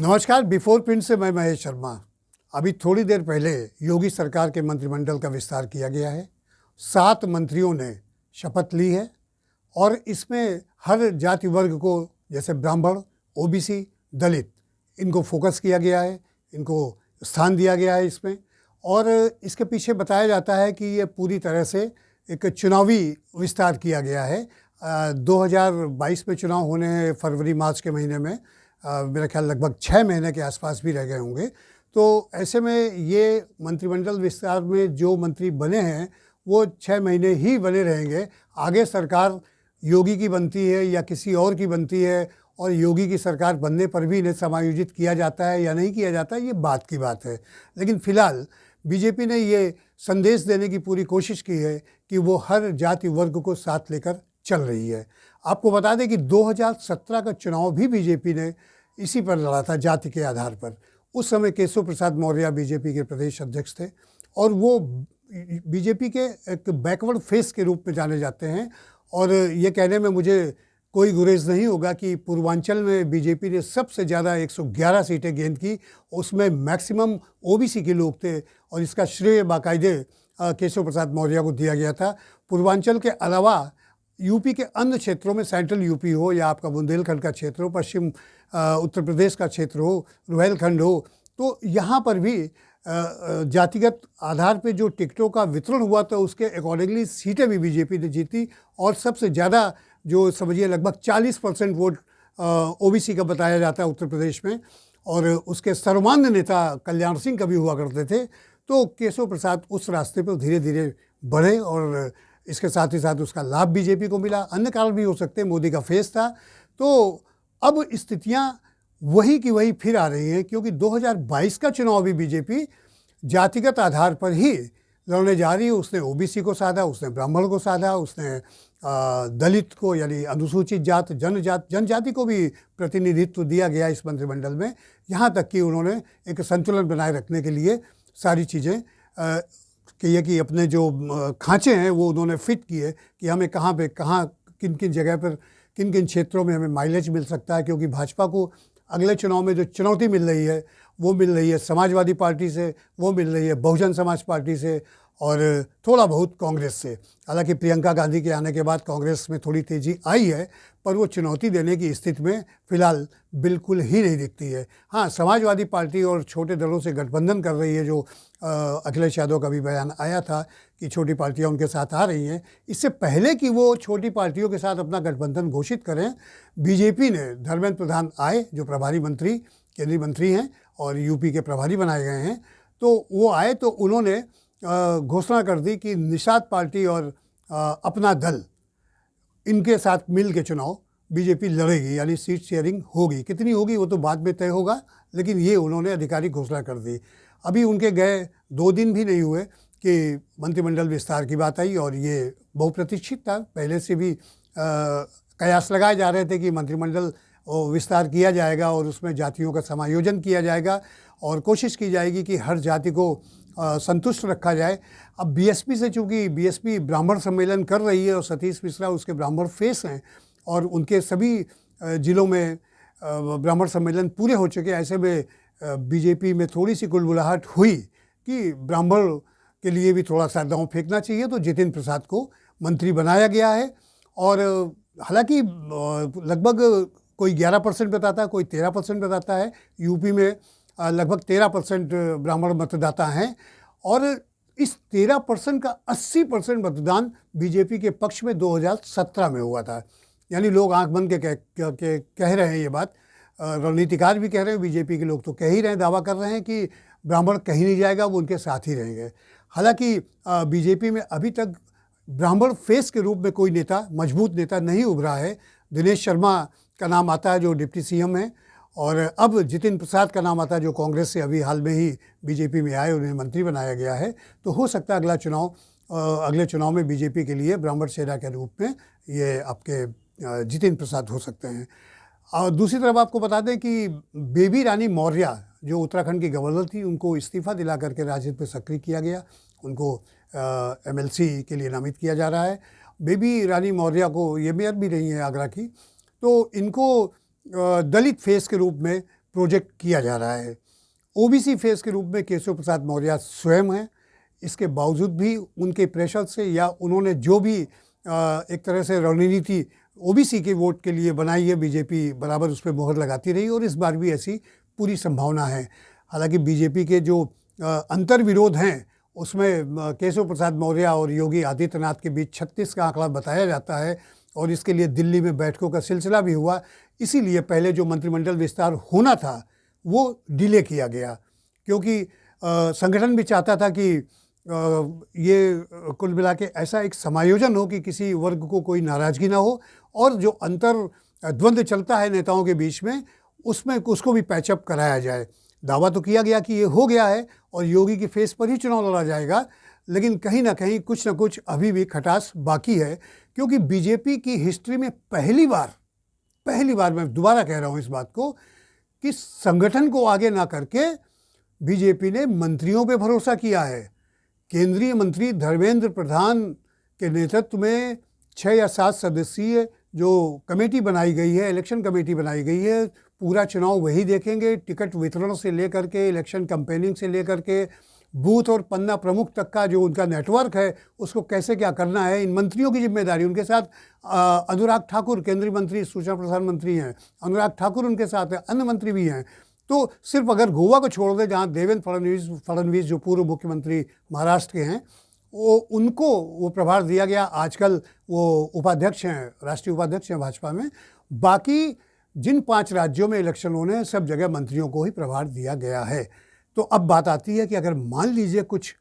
नमस्कार। Before print से मैं महेश शर्मा। अभी थोड़ी देर पहले योगी सरकार के मंत्रिमंडल का विस्तार किया गया है। 7 मंत्रियों ने शपथ ली है और इसमें हर जाति वर्ग को, जैसे ब्राह्मण, ओबीसी, दलित, इनको फोकस किया गया है, इनको स्थान दिया गया है इसमें। और इसके पीछे बताया जाता है कि ये पूरी तरह से एक चुनावी विस्तार किया गया है। 2022 में चुनाव होने हैं, फरवरी मार्च के महीने में। मेरा ख्याल लगभग 6 महीने के आसपास भी रह गए होंगे। तो ऐसे में ये मंत्रिमंडल विस्तार में जो मंत्री बने हैं वो 6 महीने ही बने रहेंगे। आगे सरकार योगी की बनती है या किसी और की बनती है, और योगी की सरकार बनने पर भी इन्हें समायोजित किया जाता है या नहीं किया जाता है, ये बात की बात है। लेकिन फ़िलहाल बीजेपी ने ये संदेश देने की पूरी कोशिश की है कि वो हर जाति वर्ग को साथ लेकर चल रही है। आपको बता दें कि 2017 का चुनाव भी बीजेपी ने इसी पर लड़ा था, जाति के आधार पर। उस समय केशव प्रसाद मौर्य बीजेपी के प्रदेश अध्यक्ष थे और वो बीजेपी के एक बैकवर्ड फेस के रूप में जाने जाते हैं। और ये कहने में मुझे कोई गुरेज नहीं होगा कि पूर्वांचल में बीजेपी ने सबसे ज़्यादा 111 सीटें गेंद की, उसमें मैक्सिमम ओबीसी के लोग थे और इसका श्रेय बाकायदे केशव प्रसाद मौर्य को दिया गया था। पूर्वांचल के अलावा यूपी के अन्य क्षेत्रों में, सेंट्रल यूपी हो या आपका बुंदेलखंड का क्षेत्र हो, पश्चिम उत्तर प्रदेश का क्षेत्र हो, रुहेलखंड हो, तो यहाँ पर भी जातिगत आधार पे जो टिकटों का वितरण हुआ तो उसके अकॉर्डिंगली सीटें भी बीजेपी ने जीती। और सबसे ज़्यादा जो समझिए लगभग 40% वोट ओबीसी का बताया जाता है उत्तर प्रदेश में। और उसके सर्वमान्य नेता कल्याण सिंह कभी हुआ करते थे। तो केशव प्रसाद उस रास्ते पर धीरे धीरे बढ़े और इसके साथ ही साथ उसका लाभ बीजेपी को मिला। अन्य कारण भी हो सकते हैं, मोदी का फेस था। तो अब स्थितियां वही की वही फिर आ रही हैं, क्योंकि 2022 का चुनाव भी बीजेपी जातिगत आधार पर ही लड़ने जा रही है। उसने ओबीसी को साधा, उसने ब्राह्मण को साधा, उसने दलित को यानी अनुसूचित जात, जनजाति को भी प्रतिनिधित्व दिया गया इस मंत्रिमंडल में। यहाँ तक कि उन्होंने एक संतुलन बनाए रखने के लिए सारी चीज़ें कि अपने जो खांचे हैं वो उन्होंने फिट किए कि हमें कहाँ पे किन किन जगह पर किन किन क्षेत्रों में हमें माइलेज मिल सकता है। क्योंकि भाजपा को अगले चुनाव में जो चुनौती मिल रही है वो मिल रही है समाजवादी पार्टी से, वो मिल रही है बहुजन समाज पार्टी से और थोड़ा बहुत कांग्रेस से। हालांकि प्रियंका गांधी के आने के बाद कांग्रेस में थोड़ी तेज़ी आई है, पर वो चुनौती देने की स्थिति में फ़िलहाल बिल्कुल ही नहीं दिखती है। हाँ, समाजवादी पार्टी और छोटे दलों से गठबंधन कर रही है, जो अखिलेश यादव का भी बयान आया था कि छोटी पार्टियां उनके साथ आ रही हैं। इससे पहले कि वो छोटी पार्टियों के साथ अपना गठबंधन घोषित करें, बीजेपी ने धर्मेंद्र प्रधान आए, जो प्रभारी मंत्री, केंद्रीय मंत्री हैं और यूपी के प्रभारी बनाए गए हैं, तो वो आए तो उन्होंने घोषणा कर दी कि निषाद पार्टी और अपना दल, इनके साथ मिल के चुनाव बीजेपी लड़ेगी, यानी सीट शेयरिंग होगी। कितनी होगी वो तो बाद में तय होगा, लेकिन ये उन्होंने आधिकारिक घोषणा कर दी। अभी उनके गए 2 दिन भी नहीं हुए कि मंत्रिमंडल विस्तार की बात आई और ये बहुप्रतीक्षित था। पहले से भी कयास लगाए जा रहे थे कि मंत्रिमंडल विस्तार किया जाएगा और उसमें जातियों का समायोजन किया जाएगा और कोशिश की जाएगी कि हर जाति को संतुष्ट रखा जाए। अब बीएसपी से, चूँकि बीएसपी ब्राह्मण सम्मेलन कर रही है और सतीश मिश्रा उसके ब्राह्मण फेस हैं और उनके सभी जिलों में ब्राह्मण सम्मेलन पूरे हो चुके हैं, ऐसे में बीजेपी में थोड़ी सी कुलबुलाहट हुई कि ब्राह्मण के लिए भी थोड़ा सा दांव फेंकना चाहिए, तो जितिन प्रसाद को मंत्री बनाया गया है। और हालांकि लगभग कोई 11% बताता है, कोई 13% बताता है। यूपी में लगभग 13% ब्राह्मण मतदाता हैं और इस 13% का 80% मतदान बीजेपी के पक्ष में 2017 में हुआ था। यानी लोग आंख बंद के कह रहे हैं ये बात, रणनीतिकार भी कह रहे हैं, बीजेपी के लोग तो कह ही रहे हैं, दावा कर रहे हैं कि ब्राह्मण कहीं नहीं जाएगा, वो उनके साथ ही रहेंगे। हालांकि बीजेपी में अभी तक ब्राह्मण फेस के रूप में कोई नेता, मजबूत नेता नहीं उभरा है। दिनेश शर्मा का नाम आता है जो डिप्टी सीएम है, और अब जितिन प्रसाद का नाम आता है जो कांग्रेस से अभी हाल में ही बीजेपी में आए, उन्हें मंत्री बनाया गया है। तो हो सकता है अगले चुनाव में बीजेपी के लिए ब्राह्मण सेना के रूप में ये आपके जितिन प्रसाद हो सकते हैं। और दूसरी तरफ आपको बता दें कि बेबी रानी मौर्य जो उत्तराखंड की गवर्नर थी, उनको इस्तीफ़ा दिला करके राजनीति में सक्रिय किया गया, उनको एमएलसी के लिए नामित किया जा रहा है। बेबी रानी मौर्य को, ये मेयर भी रही हैं आगरा की, तो इनको दलित फेस के रूप में प्रोजेक्ट किया जा रहा है। ओबीसी फेस के रूप में केशव प्रसाद मौर्य स्वयं हैं। इसके बावजूद भी उनके प्रेशर से या उन्होंने जो भी एक तरह से रणनीति ओबीसी के वोट के लिए बनाई है, बीजेपी बराबर उस पर मोहर लगाती रही और इस बार भी ऐसी पूरी संभावना है। हालांकि बीजेपी के जो अंतर्विरोध हैं उसमें केशव प्रसाद मौर्य और योगी आदित्यनाथ के बीच 36 का आंकड़ा बताया जाता है और इसके लिए दिल्ली में बैठकों का सिलसिला भी हुआ। इसीलिए पहले जो मंत्रिमंडल विस्तार होना था वो डिले किया गया, क्योंकि संगठन भी चाहता था कि ये कुल मिला के ऐसा एक समायोजन हो कि किसी वर्ग को कोई नाराज़गी ना हो और जो अंतर द्वंद्व चलता है नेताओं के बीच में उसमें उसको भी पैचअप कराया जाए। दावा तो किया गया कि ये हो गया है और योगी की फेस पर ही चुनाव लड़ा जाएगा, लेकिन कहीं ना कहीं कुछ ना कुछ अभी भी खटास बाकी है, क्योंकि बीजेपी की हिस्ट्री में पहली बार मैं दोबारा कह रहा हूँ इस बात को कि संगठन को आगे ना करके बीजेपी ने मंत्रियों पे भरोसा किया है। केंद्रीय मंत्री धर्मेंद्र प्रधान के नेतृत्व में 6 या 7 सदस्यीय जो कमेटी बनाई गई है, इलेक्शन कमेटी बनाई गई है, पूरा चुनाव वही देखेंगे। टिकट वितरण से लेकर के इलेक्शन कैंपेनिंग से लेकर के बूथ और पन्ना प्रमुख तक का जो उनका नेटवर्क है उसको कैसे क्या करना है, इन मंत्रियों की जिम्मेदारी। उनके साथ अनुराग ठाकुर केंद्रीय मंत्री, सूचना प्रसारण मंत्री हैं, अनुराग ठाकुर उनके साथ है, अन्य मंत्री भी हैं। तो सिर्फ अगर गोवा को छोड़ दें जहाँ देवेंद्र फडणवीस जो पूर्व मुख्यमंत्री महाराष्ट्र के हैं उनको वो प्रभार दिया गया। आजकल वो उपाध्यक्ष हैं, राष्ट्रीय उपाध्यक्ष हैं भाजपा में। बाकी जिन 5 राज्यों में इलेक्शन होने हैं सब जगह मंत्रियों को ही प्रभार दिया गया है। तो अब बात आती है कि अगर मान लीजिए कुछ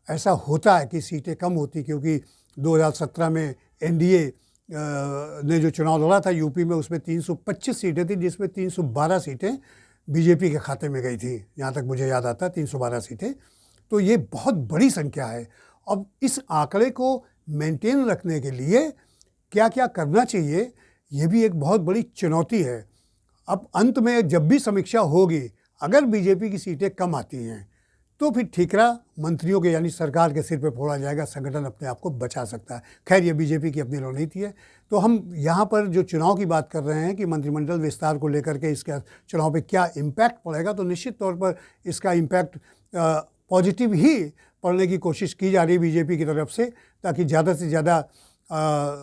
ऐसा होता है कि सीटें कम होती, क्योंकि 2017 में एनडीए ने जो चुनाव लड़ा था यूपी में उसमें 325 सीटें थी, जिसमें 312 सीटें बीजेपी के खाते में गई थी, जहाँ तक मुझे याद आता है 312 सीटें। तो ये बहुत बड़ी संख्या है। अब इस आंकड़े को मेंटेन रखने के लिए क्या क्या करना चाहिए, ये भी एक बहुत बड़ी चुनौती है। अब अंत में जब भी समीक्षा होगी, अगर बीजेपी की सीटें कम आती हैं तो फिर ठीकरा मंत्रियों के यानी सरकार के सिर पे फोड़ा जाएगा, संगठन अपने आप को बचा सकता है। खैर ये बीजेपी की अपनी रणनीति है। तो हम यहाँ पर जो चुनाव की बात कर रहे हैं कि मंत्रिमंडल विस्तार को लेकर के इसका चुनाव पे क्या इम्पैक्ट पड़ेगा, तो निश्चित तौर पर इसका इम्पैक्ट पॉजिटिव ही पड़ने की कोशिश की जा रही है बीजेपी की तरफ से, ताकि ज़्यादा से ज़्यादा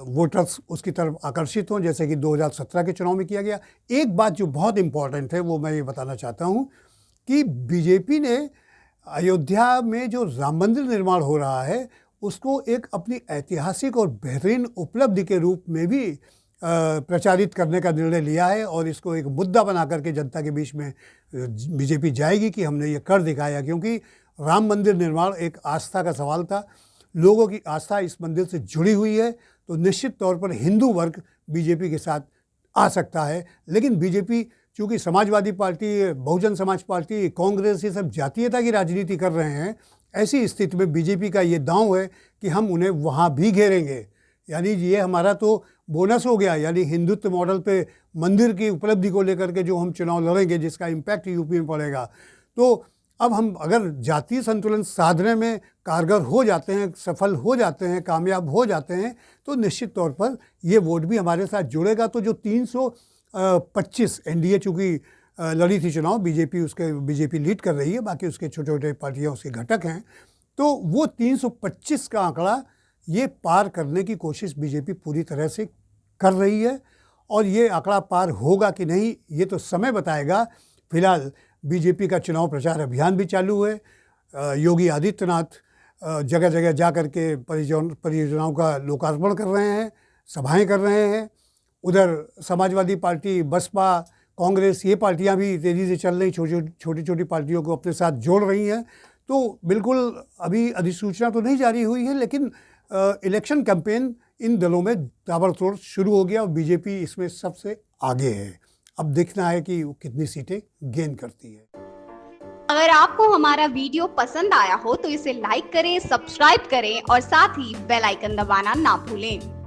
वोटर्स उसकी तरफ आकर्षित हों, जैसे कि 2017 के चुनाव में किया गया। एक बात जो बहुत इम्पॉर्टेंट है वो मैं ये बताना चाहता हूँ कि बीजेपी ने अयोध्या में जो राम मंदिर निर्माण हो रहा है उसको एक अपनी ऐतिहासिक और बेहतरीन उपलब्धि के रूप में भी प्रचारित करने का निर्णय लिया है और इसको एक मुद्दा बना करके जनता के बीच में बीजेपी जाएगी कि हमने ये कर दिखाया। क्योंकि राम मंदिर निर्माण एक आस्था का सवाल था, लोगों की आस्था इस मंदिर से जुड़ी हुई है, तो निश्चित तौर पर हिंदू वर्ग बीजेपी के साथ आ सकता है। लेकिन बीजेपी चूँकि समाजवादी पार्टी, बहुजन समाज पार्टी, कांग्रेस ये सब जातीयता की राजनीति कर रहे हैं, ऐसी स्थिति में बीजेपी का ये दांव है कि हम उन्हें वहाँ भी घेरेंगे। यानी ये हमारा तो बोनस हो गया, यानी हिंदुत्व मॉडल पे मंदिर की उपलब्धि को लेकर के जो हम चुनाव लड़ेंगे जिसका इम्पैक्ट यूपी में पड़ेगा। तो अब हम अगर जातीय संतुलन साधने में कारगर हो जाते हैं, सफल हो जाते हैं, कामयाब हो जाते हैं, तो निश्चित तौर पर ये वोट भी हमारे साथ जुड़ेगा। तो जो 325 एनडीए चूँकि लड़ी थी चुनाव, बीजेपी लीड कर रही है, बाकी उसके छोटे छोटे पार्टियाँ उसके घटक हैं, तो वो 325 का आंकड़ा ये पार करने की कोशिश बीजेपी पूरी तरह से कर रही है। और ये आंकड़ा पार होगा कि नहीं ये तो समय बताएगा। फिलहाल बीजेपी का चुनाव प्रचार अभियान भी चालू है। योगी आदित्यनाथ जगह जगह जा कर के परियोजनाओं का लोकार्पण कर रहे हैं, सभाएं कर रहे हैं। उधर समाजवादी पार्टी, बसपा, कांग्रेस ये पार्टियां भी तेज़ी से चल रही, छोटी छोटी पार्टियों को अपने साथ जोड़ रही हैं। तो बिल्कुल अभी अधिसूचना तो नहीं जारी हुई है, लेकिन इलेक्शन कैंपेन इन दलों में ताबड़तोड़ शुरू हो गया और बीजेपी इसमें सबसे आगे है। अब देखना है कि वो कितनी सीटें गेन करती है। अगर आपको हमारा वीडियो पसंद आया हो तो इसे लाइक करें, सब्सक्राइब करें और साथ ही बेल आइकन दबाना ना भूलें।